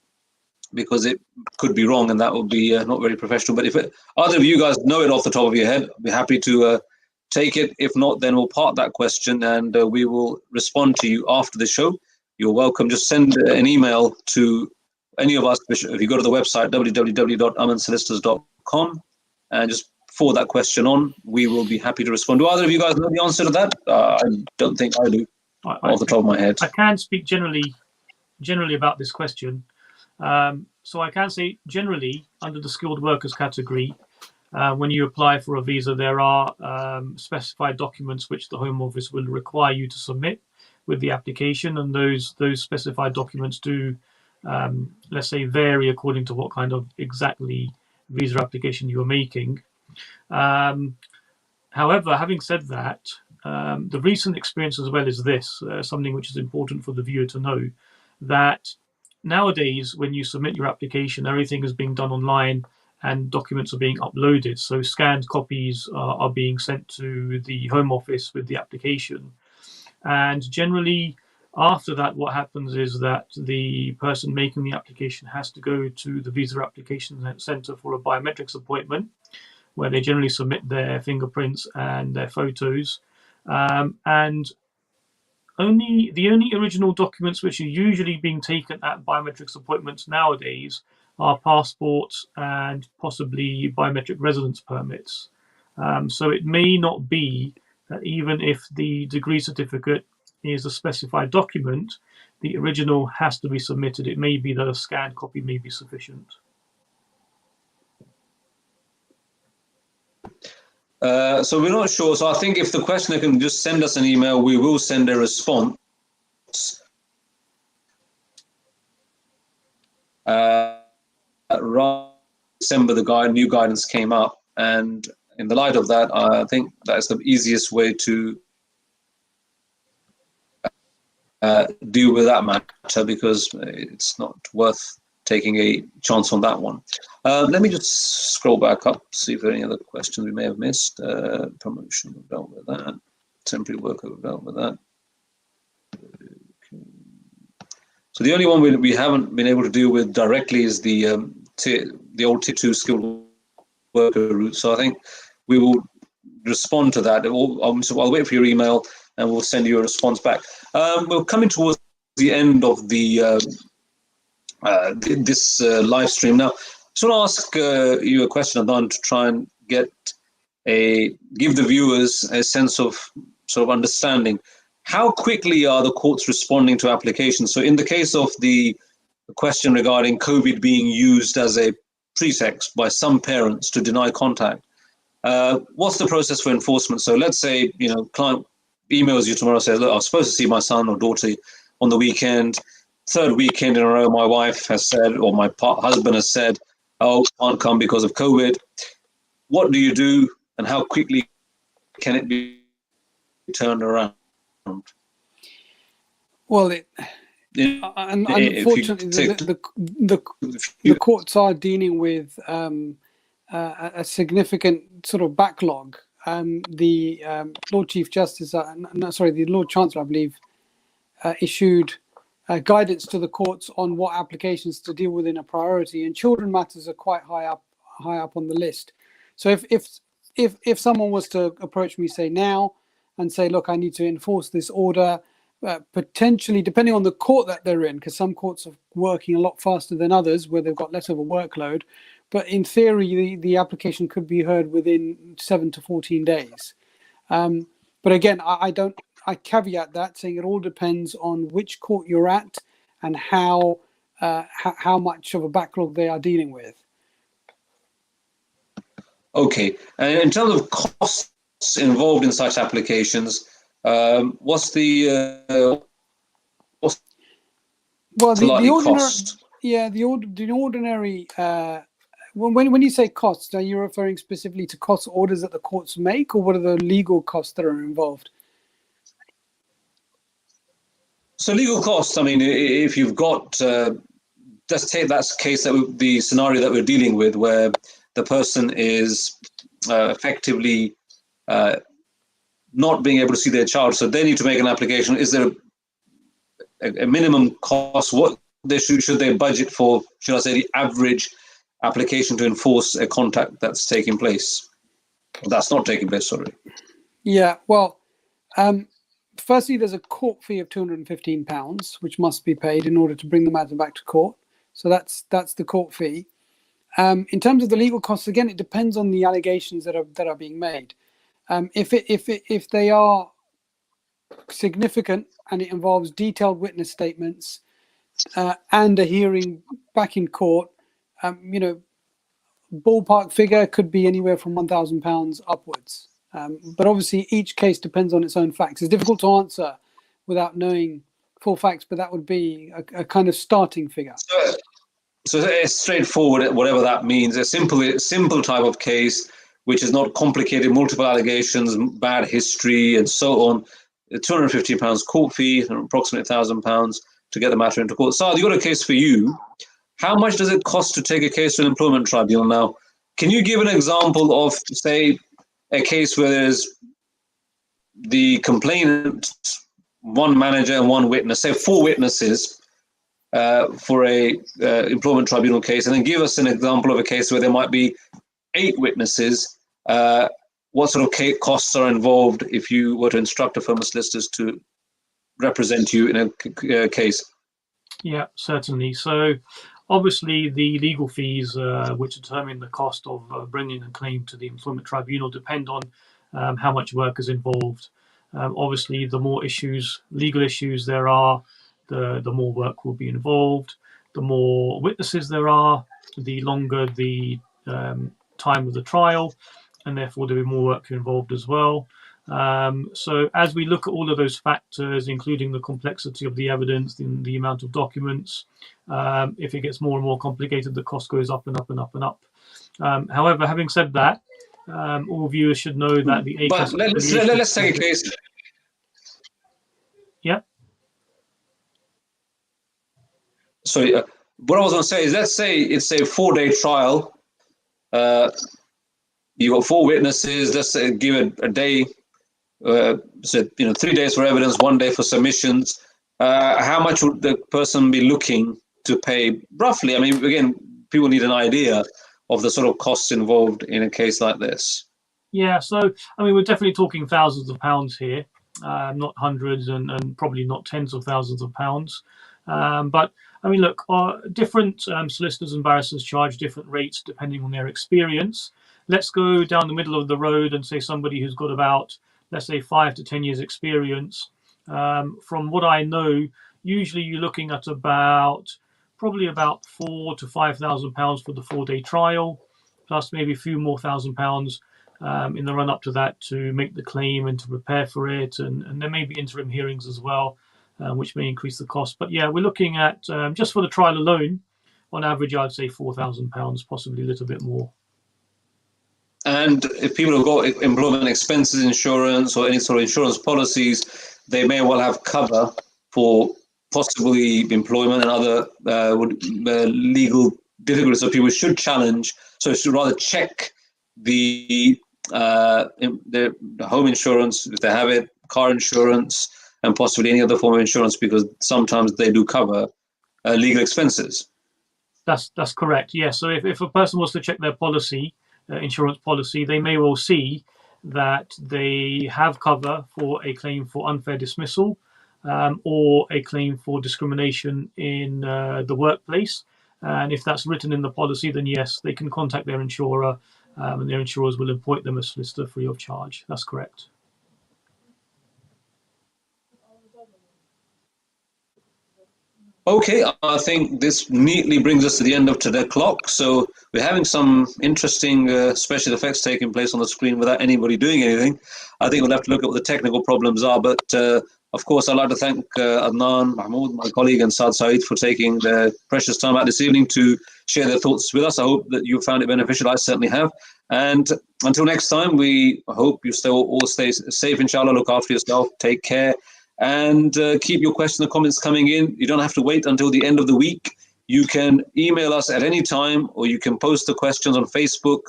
because it could be wrong, and that would be not very professional. But if either of you guys know it off the top of your head, I'd be happy to take it. If not, then we'll park that question, and we will respond to you after the show. You're welcome. Just send an email to any of us. If you go to the website, www.amansolicitors.com, and just forward that question on, we will be happy to respond. Do either of you guys know the answer to that? I don't think I do, off the top of my head. I can speak generally about this question. So I can say generally, under the skilled workers category, when you apply for a visa, there are specified documents which the Home Office will require you to submit with the application, and those specified documents do, let's say, vary according to what kind of exactly visa application you are making. However, having said that, the recent experience as well is this, something which is important for the viewer to know, that nowadays when you submit your application, everything is being done online and documents are being uploaded. So scanned copies are being sent to the Home Office with the application. And generally, after that, what happens is that the person making the application has to go to the Visa Application Centre for a biometrics appointment, where they generally submit their fingerprints and their photos. And the only original documents which are usually being taken at biometrics appointments nowadays are passports and possibly biometric residence permits. So it may not be that even if the degree certificate is a specified document, the original has to be submitted. It may be that a scanned copy may be sufficient. So we're not sure. So I think if the questioner can just send us an email, we will send a response. Around December, the new guidance came up, and in the light of that, I think that's the easiest way to deal with that matter, because it's not worth taking a chance on that one. Let me just scroll back up, see if there are any other questions we may have missed. Promotion, we've dealt with that. Temporary worker, we've dealt with that. Okay. So the only one we haven't been able to deal with directly is the old Tier 2 skilled worker route. So I think we will respond to that. So I'll wait for your email and we'll send you a response back. We're coming towards the end of the this live stream now. I just want to ask you a question, Adnan, to try and give the viewers a sense of sort of understanding. How quickly are the courts responding to applications? So in the case of the question regarding COVID being used as a pretext by some parents to deny contact, what's the process for enforcement? So let's say, client emails you tomorrow, says, look, I was supposed to see my son or daughter on the weekend. Third weekend in a row, my wife has said, or my husband has said, oh, can't come because of COVID. What do you do, and how quickly can it be turned around? Well, unfortunately, the courts are dealing with a significant sort of backlog the Lord Chief Justice, the Lord Chancellor, I believe, issued guidance to the courts on what applications to deal with in a priority, and children matters are quite high up on the list. So if someone was to approach me, say now, and say, look, I need to enforce this order, potentially depending on the court that they're in, because some courts are working a lot faster than others where they've got less of a workload, but in theory the application could be heard within 7 to 14 days. But again, I caveat that, saying it all depends on which court you're at and how much of a backlog they are dealing with. Okay, and in terms of costs involved in such applications, what's the likely cost? Yeah, the ordinary. When you say costs, are you referring specifically to cost orders that the courts make, or what are the legal costs that are involved? So legal costs, I mean, if you've got, let's take that case, the scenario that we're dealing with, where the person is effectively not being able to see their child, so they need to make an application. Is there a minimum cost? What should they budget for, should I say, the average application to enforce a contact that's taking place? That's not taking place, sorry. Yeah, well, firstly, there's a court fee of £215, which must be paid in order to bring the matter back to court. So that's the court fee. In terms of the legal costs, again, it depends on the allegations that are being made. If they are significant and it involves detailed witness statements and a hearing back in court, ballpark figure could be anywhere from £1,000 upwards. But obviously, each case depends on its own facts. It's difficult to answer without knowing full facts, but that would be a kind of starting figure. So it's straightforward, whatever that means. A simple type of case, which is not complicated, multiple allegations, bad history, and so on. £215 court fee, approximately £1,000 to get the matter into court. Saad, you got a case for you. How much does it cost to take a case to an employment tribunal now? Can you give an example of, say, a case where there's the complainant, one manager and one witness, say 4 witnesses for a employment tribunal case, and then give us an example of a case where there might be 8 witnesses. What sort of costs are involved if you were to instruct a firm of solicitors to represent you in a case? Yeah, certainly. So obviously the legal fees which determine the cost of bringing a claim to the employment tribunal depend on how much work is involved. Obviously, the more legal issues there are, the more work will be involved. The more witnesses there are, the longer the time of the trial, and therefore there will be more work involved as well. So as we look at all of those factors, including the complexity of the evidence, the amount of documents, if it gets more and more complicated, the cost goes up and up and up and up. However, having said that, all viewers should know that the ACAS... But let's take a case. Yeah. Sorry, what I was going to say is, let's say it's a 4-day trial. You've got 4 witnesses. Let's say give it a day. So 3 days for evidence, 1 day for submissions. How much would the person be looking to pay roughly? I mean, again, people need an idea of the sort of costs involved in a case like this. Yeah, so I mean, we're definitely talking thousands of pounds here, not hundreds and probably not tens of thousands of pounds. But I mean, look, different solicitors and barristers charge different rates depending on their experience. Let's go down the middle of the road and say somebody who's got about, let's say, 5 to 10 years experience. From what I know, usually you're looking at probably about £4,000 to £5,000 for the 4-day trial, plus maybe a few more £1,000 in the run up to that to make the claim and to prepare for it. And there may be interim hearings as well, which may increase the cost. But yeah, we're looking at, just for the trial alone, on average, I'd say £4,000, possibly a little bit more. And if people have got employment expenses insurance or any sort of insurance policies, they may well have cover for possibly employment and other legal difficulties. So people should challenge, so should rather check the their home insurance, if they have it, car insurance, and possibly any other form of insurance, because sometimes they do cover legal expenses. That's correct. Yes. So if a person was to check their policy, insurance policy, they may well see that they have cover for a claim for unfair dismissal, or a claim for discrimination in the workplace. And if that's written in the policy, then yes, they can contact their insurer, and their insurers will appoint them a solicitor free of charge. That's correct. Okay, I think this neatly brings us to the end of today's clock. So we're having some interesting special effects taking place on the screen without anybody doing anything. I think we'll have to look at what the technical problems are. But of course, I'd like to thank Adnan, Mahmoud, my colleague, and Saad Saeed for taking their precious time out this evening to share their thoughts with us. I hope that you found it beneficial. I certainly have. And until next time, we hope you all stay safe, inshallah. Look after yourself. Take care. And keep your questions and comments coming in. You don't have to wait until the end of the week. You can email us at any time, or you can post the questions on Facebook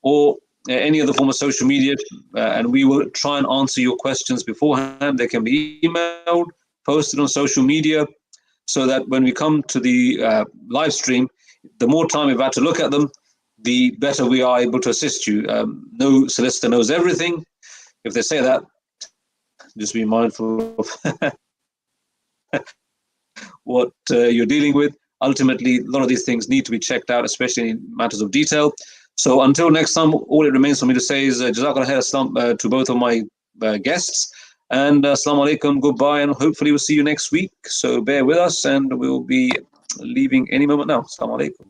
or any other form of social media, and we will try and answer your questions beforehand. They can be emailed, posted on social media, so that when we come to the live stream, the more time we've had to look at them, the better we are able to assist you. No solicitor knows everything. If they say that, just be mindful of what you're dealing with. Ultimately, a lot of these things need to be checked out, especially in matters of detail. So until next time, all it remains for me to say is Jazakallah khair to both of my guests. And Assalamu alaikum, goodbye, and hopefully we'll see you next week. So bear with us, and we'll be leaving any moment now. Assalamu alaikum.